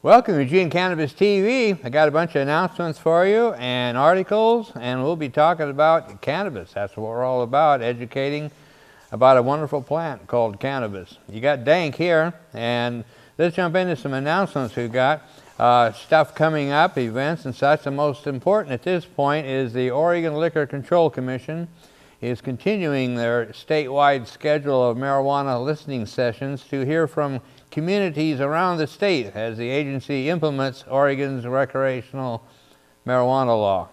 Welcome to Eugene Cannabis TV. I got a bunch of announcements for you and articles, and we'll be talking about cannabis. That's what we're all about, educating about a wonderful plant called cannabis. You got Dank here, and let's jump into some announcements we've got. Stuff coming up, events and such. The most important at this point is the Oregon Liquor Control Commission is continuing their statewide schedule of marijuana listening sessions to hear from communities around the state as the agency implements Oregon's recreational marijuana law.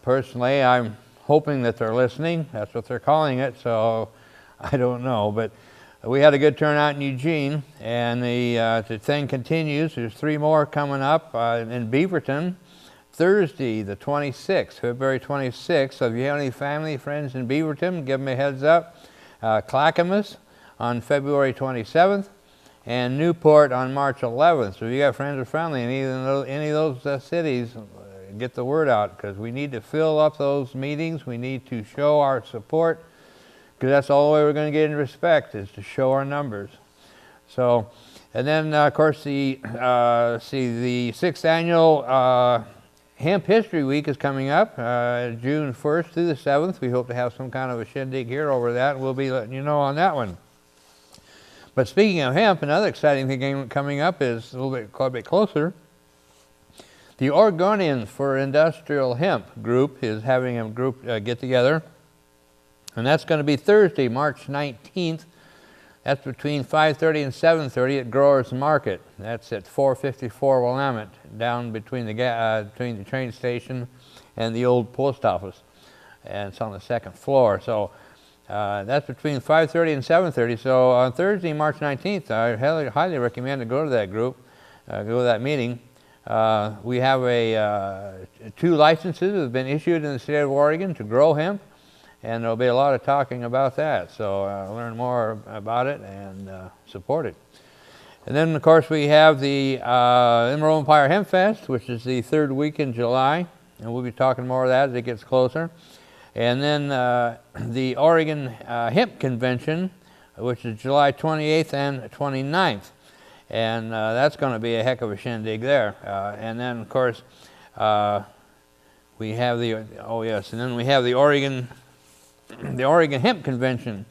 Personally, I'm hoping that they're listening. That's what they're calling it, so I don't know. But we had a good turnout in Eugene, and the thing continues. There's 3 more coming up in Beaverton. Thursday, the 26th, February 26th. So if you have any family, friends in Beaverton, give them a heads up. Clackamas on February 27th. And Newport on March 11th. So if you got friends or family in any of those cities, get the word out, because we need to fill up those meetings. We need to show our support, because that's the only way we're going to get respect, is to show our numbers. So, and then of course the 6th annual Hemp History Week is coming up, June 1st through the 7th. We hope to have some kind of a shindig here over that, and we'll be letting you know on that one. But speaking of hemp, another exciting thing coming up is quite a bit closer. The Oregonians for Industrial Hemp group is having a group get together, and that's going to be Thursday, March 19th. That's between 5:30 and 7:30 at Growers Market. That's at 454 Willamette, down between the train station and the old post office, and it's on the 2nd floor. So that's between 5:30 and 7:30. So on Thursday, March 19th, I highly recommend to go to that group, go to that meeting. We have 2 licenses that have been issued in the state of Oregon to grow hemp, and there'll be a lot of talking about that. So learn more about it and support it. And then, of course, we have the Emerald Empire Hemp Fest, which is the 3rd week in July, and we'll be talking more of that as it gets closer. And then the Oregon Hemp Convention, which is July 28th and 29th. And that's going to be a heck of a shindig there. And then, of course, we have the Oregon Hemp Convention,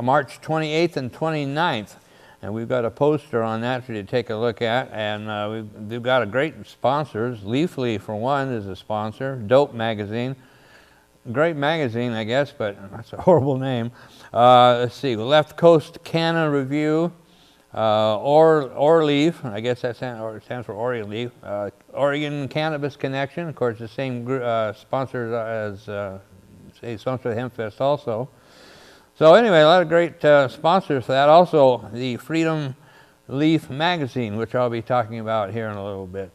March 28th and 29th. And we've got a poster on that for you to take a look at. And we've got a great sponsors. Leafly, for one, is a sponsor. Dope Magazine. Great magazine, I guess, but that's a horrible name. Let's see, Left Coast Canna Review, Leaf, I guess that stands for Oregon Leaf. Oregon Cannabis Connection, of course, the same sponsors as sponsor the Hemp Fest also. So anyway, a lot of great sponsors for that. Also, the Freedom Leaf magazine, which I'll be talking about here in a little bit.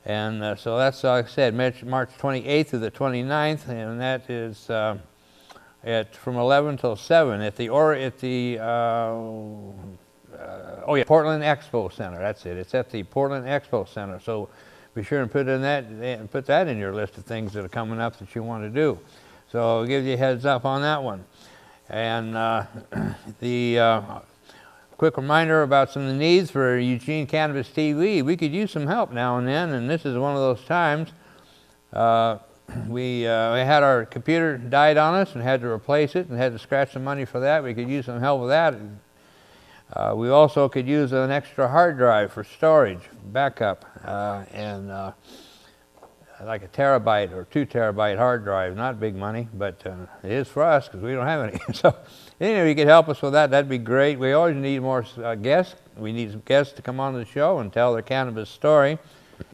And so that's, like I said, March 28th to the 29th, and that is from 11 till 7 at the Portland Expo Center. That's it. It's at the Portland Expo Center. So be sure and put that in your list of things that are coming up that you want to do. So I'll give you a heads up on that one. And quick reminder about some of the needs for Eugene Cannabis TV. We could use some help now and then, and this is one of those times. We had our computer died on us and had to replace it and had to scratch some money for that. We could use some help with that. We also could use an extra hard drive for storage, backup, and like a terabyte or 2 terabyte hard drive. Not big money, but it is for us because we don't have any. So anyway, if you could help us with that, that'd be great. We always need more guests. We need some guests to come on the show and tell their cannabis story.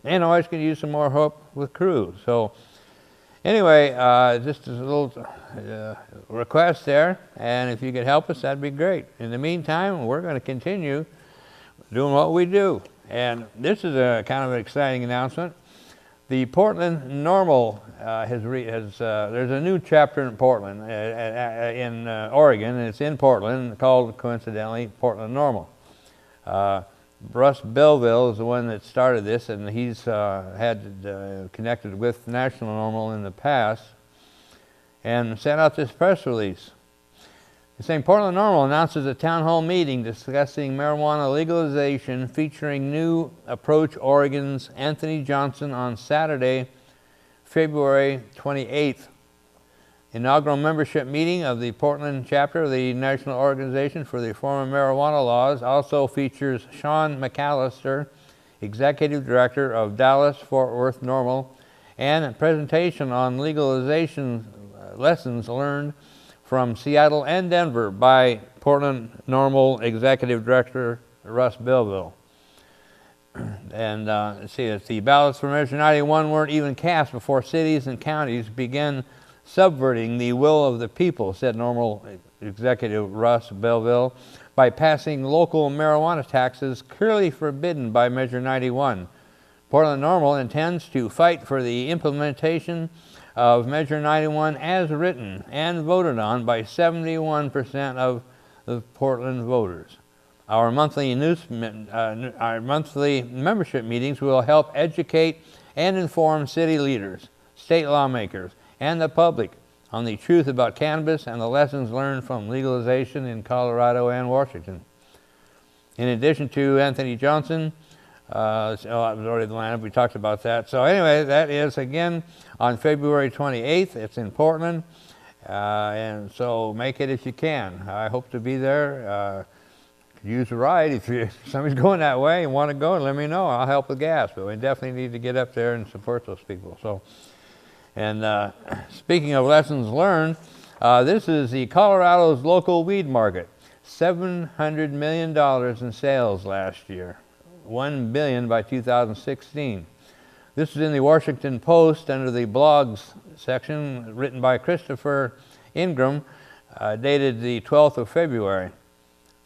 And always could use some more help with crew. So anyway, just a little request there. And if you could help us, that'd be great. In the meantime, we're going to continue doing what we do. And this is a kind of an exciting announcement. The Portland NORML there's a new chapter in Portland, in Oregon, and it's in Portland, called, coincidentally, Portland NORML. Russ Belville is the one that started this, and he's connected with National NORML in the past, and sent out this press release. The St. Portland NORML announces a town hall meeting discussing marijuana legalization featuring new Approach Oregon's Anthony Johnson on Saturday, February 28th. Inaugural membership meeting of the Portland chapter of the National Organization for the Reform of Marijuana Laws also features Sean McAllister, Executive Director of Dallas-Fort Worth NORML, and a presentation on legalization lessons learned from Seattle and Denver by Portland NORML Executive Director Russ Belleville. And let's see, that the ballots for Measure 91 weren't even cast before cities and counties began subverting the will of the people, said NORML Executive Russ Belleville, by passing local marijuana taxes clearly forbidden by Measure 91. Portland NORML intends to fight for the implementation of Measure 91 as written and voted on by 71% of the Portland voters. Our monthly membership meetings will help educate and inform city leaders, state lawmakers, and the public on the truth about cannabis and the lessons learned from legalization in Colorado and Washington. In addition to Anthony Johnson, that was already the lineup, we talked about that. So anyway, that is again on February 28th. It's in Portland, and so make it if you can. I hope to be there. Could use a ride if somebody's going that way and want to go, let me know. I'll help with gas, but we definitely need to get up there and support those people. So, and speaking of lessons learned, this is the Colorado's local weed market. $700 million in sales last year. $1 billion by 2016. This is in the Washington Post under the blogs section, written by Christopher Ingram, dated the 12th of February.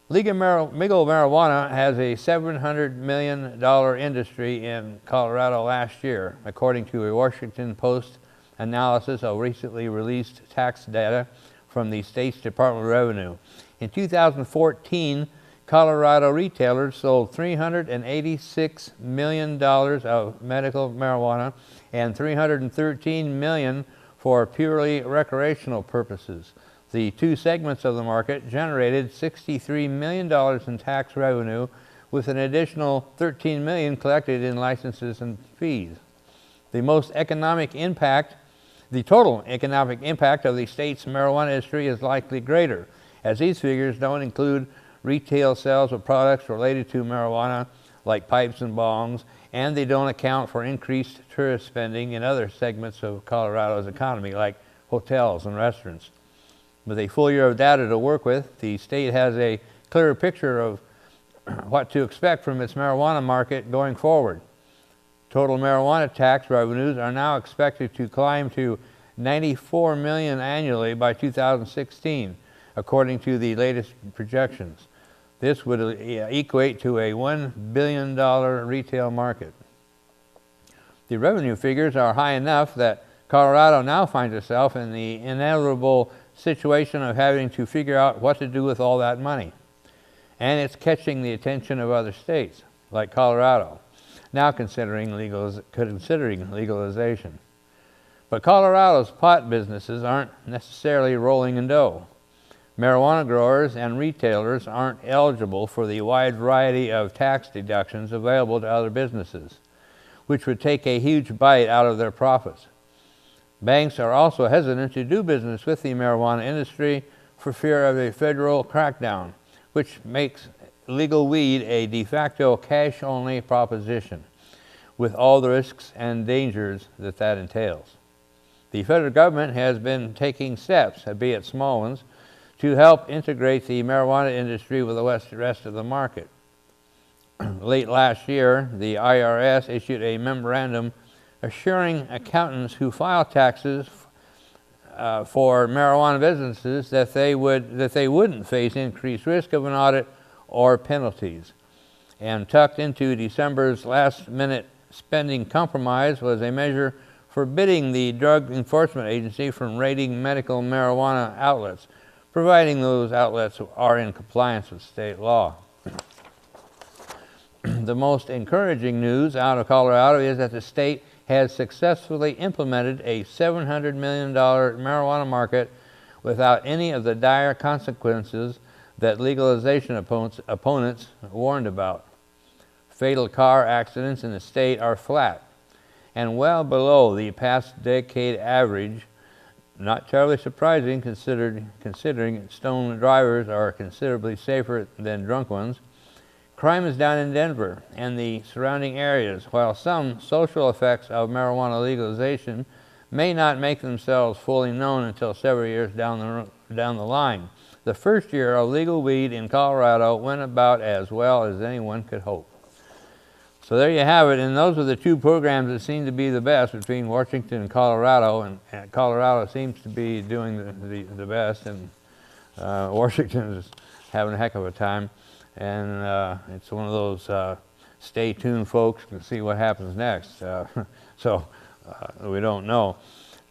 Legal marijuana has a $700 million industry in Colorado last year, according to a Washington Post analysis of recently released tax data from the state's Department of Revenue. In 2014, Colorado retailers sold $386 million of medical marijuana and $313 million for purely recreational purposes. The two segments of the market generated $63 million in tax revenue, with an additional $13 million collected in licenses and fees. The total economic impact of the state's marijuana industry is likely greater, as these figures don't include retail sales of products related to marijuana, like pipes and bongs, and they don't account for increased tourist spending in other segments of Colorado's economy, like hotels and restaurants. With a full year of data to work with, the state has a clearer picture of what to expect from its marijuana market going forward. Total marijuana tax revenues are now expected to climb to $94 million annually by 2016, according to the latest projections. This would equate to a $1 billion retail market. The revenue figures are high enough that Colorado now finds itself in the inevitable situation of having to figure out what to do with all that money. And it's catching the attention of other states, like Colorado, now considering legalization. But Colorado's pot businesses aren't necessarily rolling in dough. Marijuana growers and retailers aren't eligible for the wide variety of tax deductions available to other businesses, which would take a huge bite out of their profits. Banks are also hesitant to do business with the marijuana industry for fear of a federal crackdown, which makes legal weed a de facto cash-only proposition, with all the risks and dangers that entails. The federal government has been taking steps, albeit small ones, to help integrate the marijuana industry with the rest of the market. Late last year, the IRS issued a memorandum assuring accountants who file taxes for marijuana businesses that they wouldn't face increased risk of an audit or penalties. And tucked into December's last-minute spending compromise was a measure forbidding the Drug Enforcement Agency from raiding medical marijuana outlets, providing those outlets are in compliance with state law. The most encouraging news out of Colorado is that the state has successfully implemented a $700 million marijuana market without any of the dire consequences that legalization opponents warned about. Fatal car accidents in the state are flat and well below the past decade average. Not terribly surprising considering stoned drivers are considerably safer than drunk ones. Crime is down in Denver and the surrounding areas, while some social effects of marijuana legalization may not make themselves fully known until several years down the line. The first year of legal weed in Colorado went about as well as anyone could hope. So there you have it, and those are the two programs that seem to be the best between Washington and Colorado, and Colorado seems to be doing the best, and Washington is having a heck of a time. And it's one of those stay tuned folks to see what happens next. We don't know.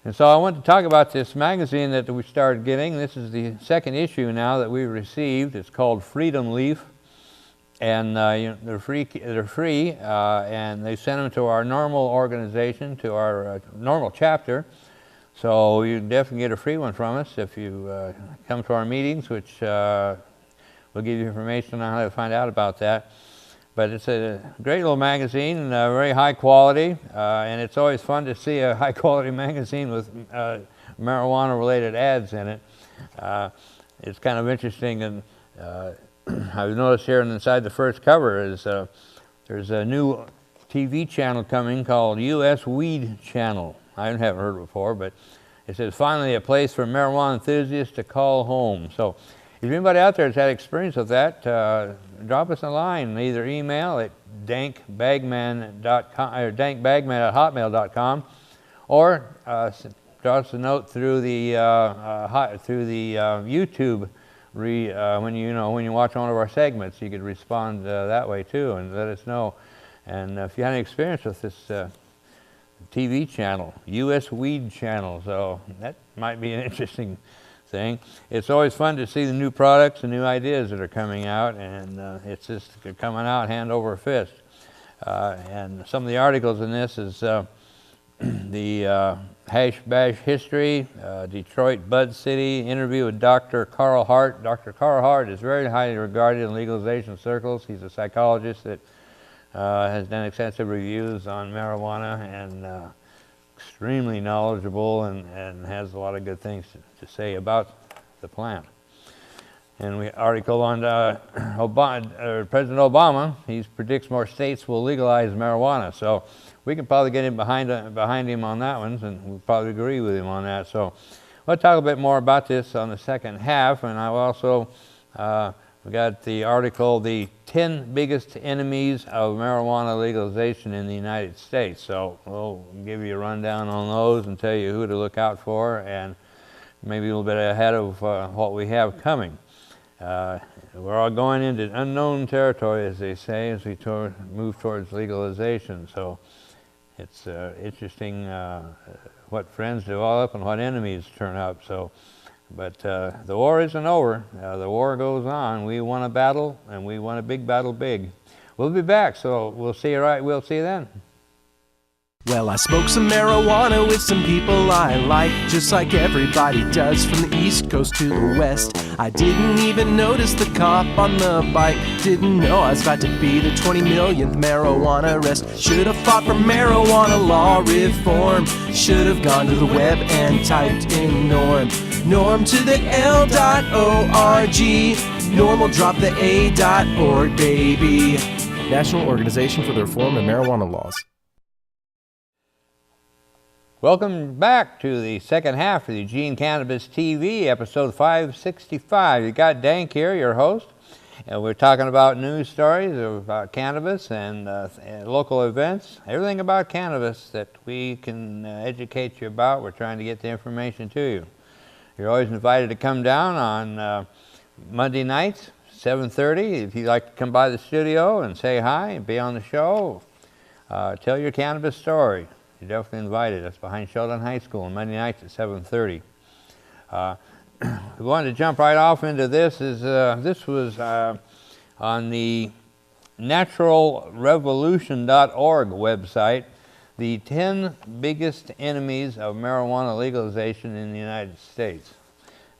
And so I want to talk about this magazine that we started getting. This is the second issue now that we received. It's called Freedom Leaf. And they're free, and they send them to our NORML organization, to our NORML chapter. So you can definitely get a free one from us if you come to our meetings, which we'll give you information on how to find out about that. But it's a great little magazine, very high quality, and it's always fun to see a high quality magazine with marijuana related ads in it. It's kind of interesting, and I've noticed here inside the first cover is there's a new TV channel coming called US Weed Channel. I haven't heard it before, but it says, finally a place for marijuana enthusiasts to call home. So if anybody out there has had experience with that, drop us a line, either email at dankbagman.com or dankbagman@hotmail.com, or drop us a note through the YouTube. When you watch one of our segments, you could respond that way too, and let us know. And if you have any experience with this TV channel, US Weed Channel, so that might be an interesting thing. It's always fun to see the new products and new ideas that are coming out, and it's just coming out hand over fist. And some of the articles in this is the Hash Bash History, Detroit Bud City, interview with Dr. Carl Hart. Dr. Carl Hart is very highly regarded in legalization circles. He's a psychologist that has done extensive reviews on marijuana, and extremely knowledgeable, and has a lot of good things to say about the plant. And we article on President Obama. He predicts more states will legalize marijuana. So we can probably get in behind him on that one, and we'll probably agree with him on that. So we'll talk a bit more about this on the second half, and I've also we got the article, the 10 biggest enemies of marijuana legalization in the United States. So we'll give you a rundown on those and tell you who to look out for, and maybe a little bit ahead of what we have coming. We're all going into unknown territory, as they say, as we move towards legalization. So it's interesting what friends develop and what enemies turn up. So, but the war isn't over. The war goes on. We won a battle, and we won a big battle big. We'll be back, so we'll see you we'll see you then. Well, I smoked some marijuana with some people I like, just like everybody does, from the East Coast to the West. I didn't even notice the cop on the bike, didn't know I was about to be the 20 millionth marijuana arrest. Should have fought for marijuana law reform, should have gone to the web and typed in NORM. NORM to the L.org, NORML drop the A.org, baby. National Organization for the Reform of Marijuana Laws. Welcome back to the second half of the Eugene Cannabis TV, episode 565. You got Dank here, your host, and we're talking about news stories about cannabis and local events, everything about cannabis that we can educate you about. We're trying to get the information to you. You're always invited to come down on Monday nights, 7:30. If you'd like to come by the studio and say hi and be on the show, tell your cannabis story. You're definitely invited. That's behind Sheldon High School on Monday nights at 7:30. We wanted to jump right off into this. This was on the naturalrevolution.org website, the 10 biggest enemies of marijuana legalization in the United States.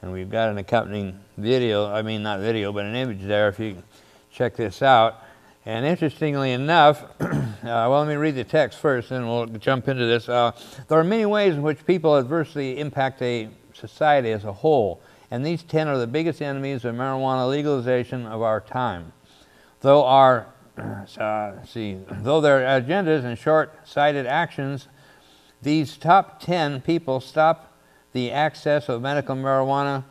And we've got an accompanying video, I mean not video, but an image there if you can check this out. And interestingly enough, well, let me read the text first, and we'll jump into this. There are many ways in which people adversely impact a society as a whole, and these 10 are the biggest enemies of marijuana legalization of our time. Though though their agendas and short-sighted actions, these top 10 people stop the access of medical marijuana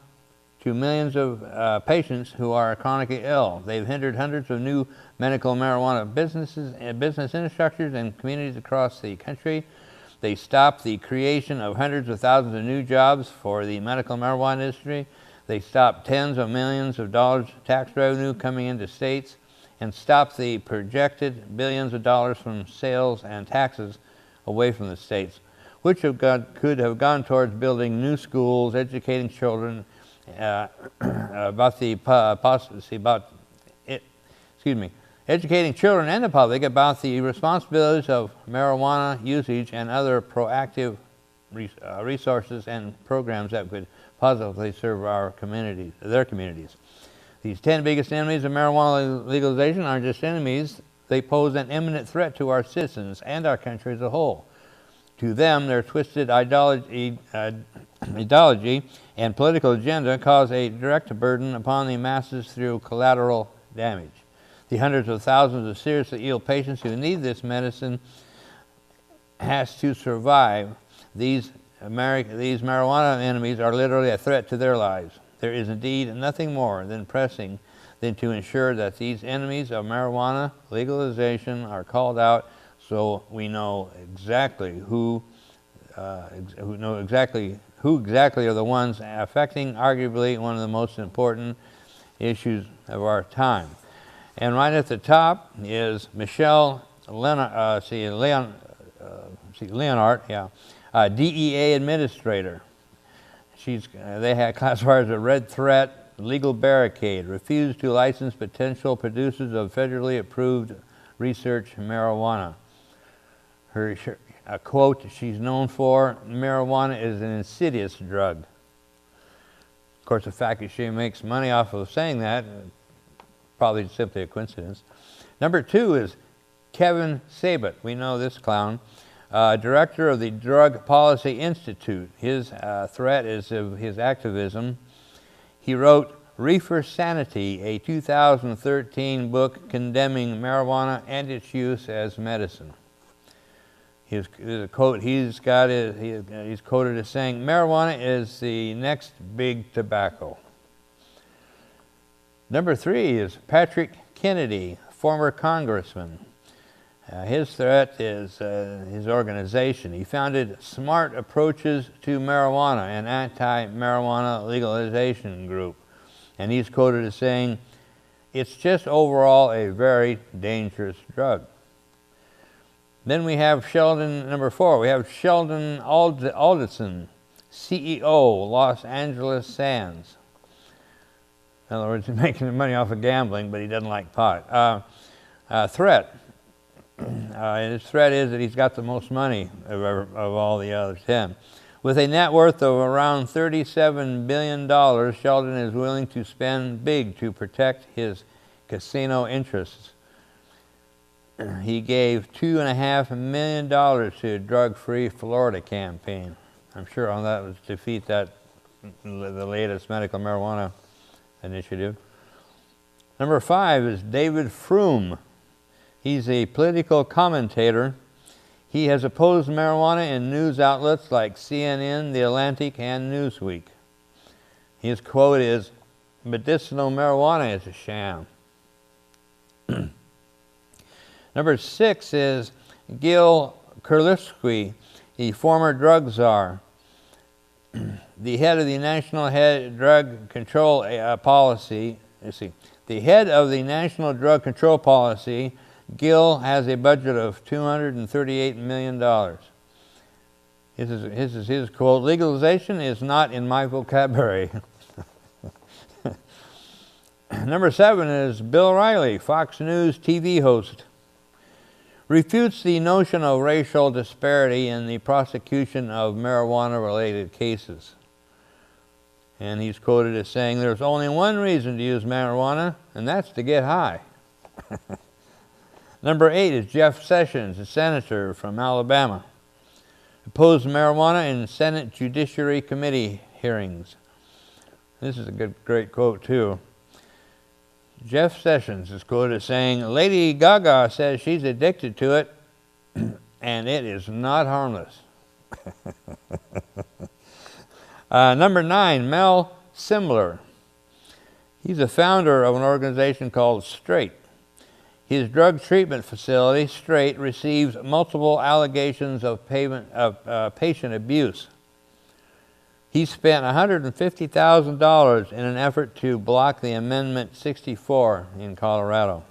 to millions of patients who are chronically ill. They've hindered hundreds of new medical marijuana businesses and business infrastructures in communities across the country. They stopped the creation of hundreds of thousands of new jobs for the medical marijuana industry. They stopped tens of millions of dollars tax revenue coming into states, and stopped the projected billions of dollars from sales and taxes away from the states, which could have gone towards building new schools, educating children educating children and the public about the responsibilities of marijuana usage and other proactive resources and programs that could positively serve our communities, their communities. These 10 biggest enemies of marijuana legalization aren't just enemies, they pose an imminent threat to our citizens and our country as a whole. To them, their twisted ideology and political agenda cause a direct burden upon the masses through collateral damage. The hundreds of thousands of seriously ill patients who need this medicine has to survive. These marijuana enemies are literally a threat to their lives. There is indeed nothing more than pressing than to ensure that these enemies of marijuana legalization are called out, so we know exactly who exactly are the ones affecting arguably one of the most important issues of our time. And right at the top is Michelle Leonard, DEA administrator. They had classified as a red threat, legal barricade, refused to license potential producers of federally approved research marijuana. Her quote she's known for: marijuana is an insidious drug. Of course, the fact that she makes money off of saying that, probably simply a coincidence. Number 2 is Kevin Sabet. We know this clown. Director of the Drug Policy Institute. His threat is of his activism. He wrote Reefer Sanity, a 2013 book condemning marijuana and its use as medicine. His quote he's quoted as saying, marijuana is the next big tobacco. Number 3 is Patrick Kennedy, former congressman. His threat is his organization. He founded Smart Approaches to Marijuana, an anti-marijuana legalization group. And he's quoted as saying, it's just overall a very dangerous drug. Then we have number 4, we have Sheldon Alderson, CEO, Los Angeles Sands. In other words, he's making money off of gambling, but he doesn't like pot. Threat. His threat is that he's got the most money of all the other 10. With a net worth of around $37 billion, Sheldon is willing to spend big to protect his casino interests. He gave $2.5 million to a drug-free Florida campaign. I'm sure all that was to defeat the latest medical marijuana initiative. Number 5 is David Froome. He's a political commentator. He has opposed marijuana in news outlets like CNN, The Atlantic, and Newsweek. His quote is, medicinal marijuana is a sham. Number 6 is Gil Kurlewski, the former drug czar. The head of the National Drug Control Policy, the head of the National Drug Control Policy, Gil has a budget of $238 million. This is his quote, legalization is not in my vocabulary. Number 7 is Bill Riley, Fox News TV host. Refutes the notion of racial disparity in the prosecution of marijuana-related cases. And he's quoted as saying, "There's only one reason to use marijuana, and that's to get high." Number 8 is Jeff Sessions, a senator from Alabama. Opposed marijuana in Senate Judiciary Committee hearings. This is a great quote, too. Jeff Sessions is quoted as saying, "Lady Gaga says she's addicted to it, and it is not harmless." Number 9, Mel Simler. He's a founder of an organization called Straight. His drug treatment facility, Straight, receives multiple allegations of patient abuse. He spent $150,000 in an effort to block the Amendment 64 in Colorado.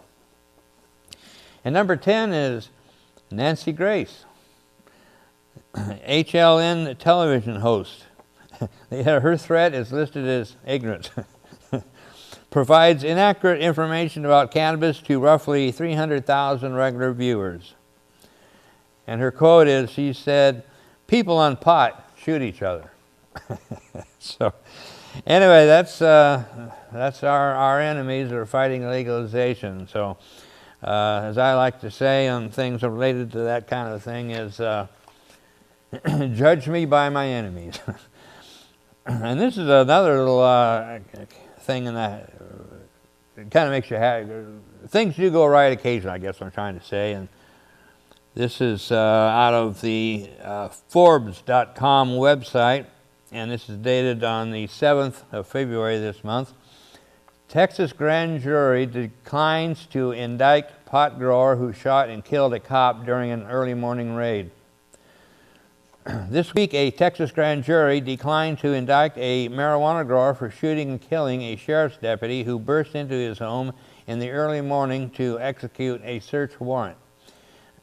And number 10 is Nancy Grace, HLN television host. Her threat is listed as ignorance. Provides inaccurate information about cannabis to roughly 300,000 regular viewers. And her quote is, she said, "People on pot shoot each other." So, anyway, that's our enemies that are fighting legalization. So, as I like to say on things related to that kind of thing is, judge me by my enemies. And this is another little thing in that it kind of makes you happy. Things do go right occasionally, I guess I'm trying to say. And this is out of the Forbes.com website, and this is dated on the 7th of February this month. Texas grand jury declines to indict pot grower who shot and killed a cop during an early morning raid. This week, a Texas grand jury declined to indict a marijuana grower for shooting and killing a sheriff's deputy who burst into his home in the early morning to execute a search warrant.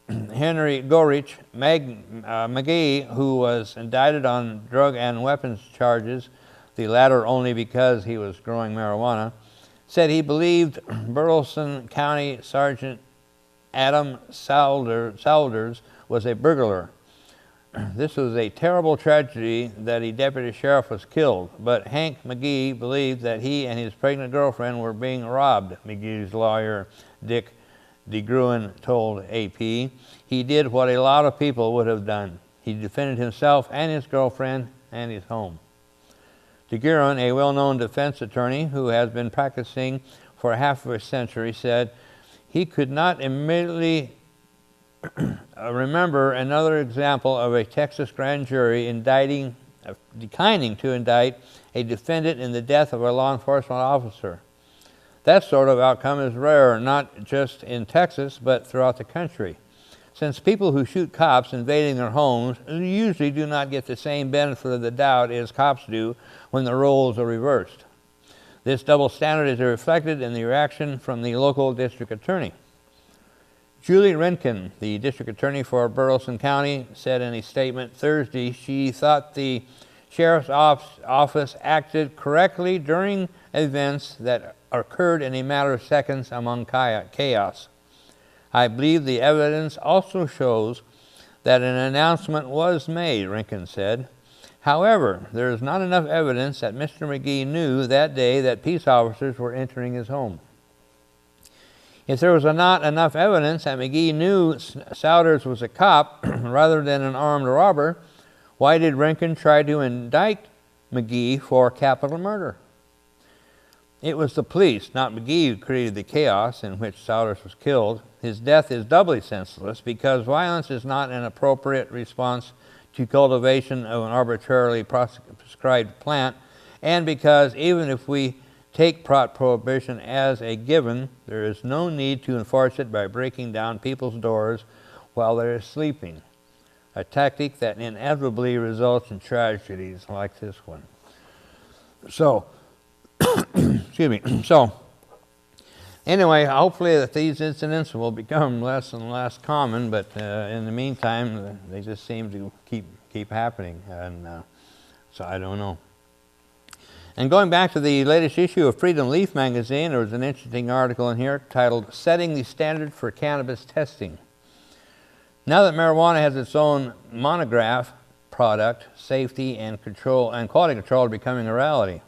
Henry Gorich McGee, who was indicted on drug and weapons charges, the latter only because he was growing marijuana, said he believed Burleson County Sergeant Adam Salders was a burglar. This was a terrible tragedy that a deputy sheriff was killed, but Hank McGee believed that he and his pregnant girlfriend were being robbed, McGee's lawyer Dick DeGruin told AP. He did what a lot of people would have done. He defended himself and his girlfriend and his home. DeGruin, a well-known defense attorney who has been practicing for half of a century, said he could not immediately remember another example of a Texas grand jury declining to indict a defendant in the death of a law enforcement officer. That sort of outcome is rare, not just in Texas, but throughout the country, since people who shoot cops invading their homes usually do not get the same benefit of the doubt as cops do when the roles are reversed. This double standard is reflected in the reaction from the local district attorney. Julie Renkin, the district attorney for Burleson County, said in a statement Thursday she thought the sheriff's office acted correctly during events that occurred in a matter of seconds among chaos. "I believe the evidence also shows that an announcement was made," Renkin said. "However, there is not enough evidence that Mr. McGee knew that day that peace officers were entering his home. If there was not enough evidence that McGee knew Souders was a cop rather than an armed robber, why did Renkin try to indict McGee for capital murder? It was the police, not McGee, who created the chaos in which Souders was killed. His death is doubly senseless because violence is not an appropriate response to cultivation of an arbitrarily prescribed plant, and because even if we take pot prohibition as a given, there is no need to enforce it by breaking down people's doors while they're sleeping, a tactic that inevitably results in tragedies like this one." So, excuse me. So, anyway, hopefully that these incidents will become less and less common, but in the meantime, they just seem to keep happening, and so I don't know. And going back to the latest issue of Freedom Leaf magazine, there was an interesting article in here titled "Setting the Standard for Cannabis Testing." Now that marijuana has its own monograph, product, safety, and quality control are becoming a reality.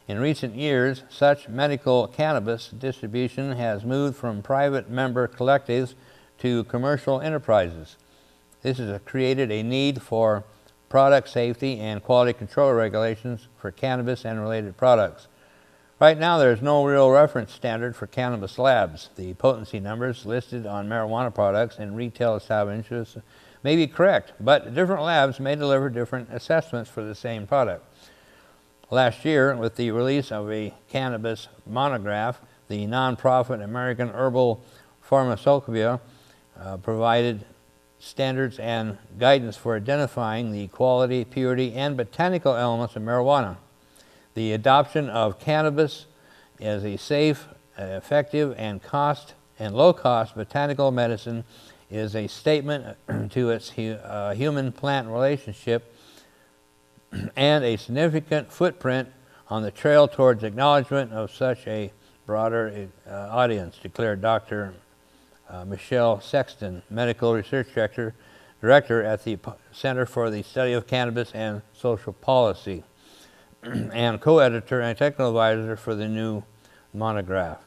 In recent years, such medical cannabis distribution has moved from private member collectives to commercial enterprises. This has created a need for product safety and quality control regulations for cannabis and related products. Right now, there is no real reference standard for cannabis labs. The potency numbers listed on marijuana products in retail establishments may be correct, but different labs may deliver different assessments for the same product. Last year, with the release of a cannabis monograph, the nonprofit American Herbal Pharmacopoeia provided standards and guidance for identifying the quality, purity, and botanical elements of marijuana. The adoption of cannabis as a safe, effective, and low-cost botanical medicine is a statement to its human-plant relationship and a significant footprint on the trail towards acknowledgement of such a broader audience, declared Dr. Michelle Sexton, Medical Research Director at the Center for the Study of Cannabis and Social Policy, and co-editor and technical advisor for the new monograph.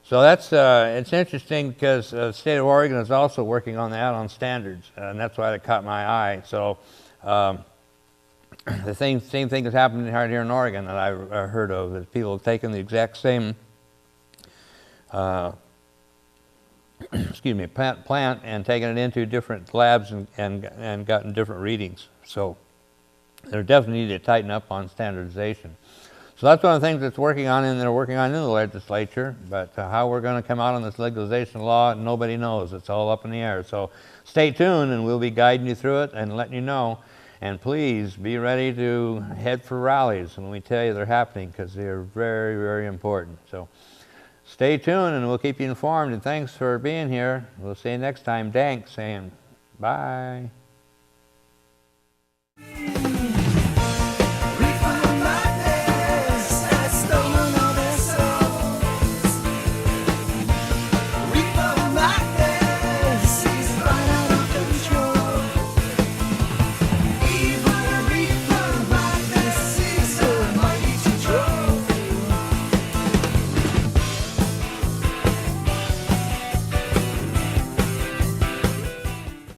So that's it's interesting because the state of Oregon is also working on that, on standards, and that's why it caught my eye. So the same thing is happening right here in Oregon that I've heard of, is people have taken the exact same plant and taken it into different labs and gotten different readings. So they definitely need to tighten up on standardization. So that's one of the things that's working on, and they're working on in the legislature. But how we're going to come out on this legalization law, nobody knows. It's all up in the air. So stay tuned, and we'll be guiding you through it and letting you know. And please be ready to head for rallies when we tell you they're happening, because they're very, very important. So stay tuned, and we'll keep you informed. And thanks for being here. We'll see you next time. Dank saying bye.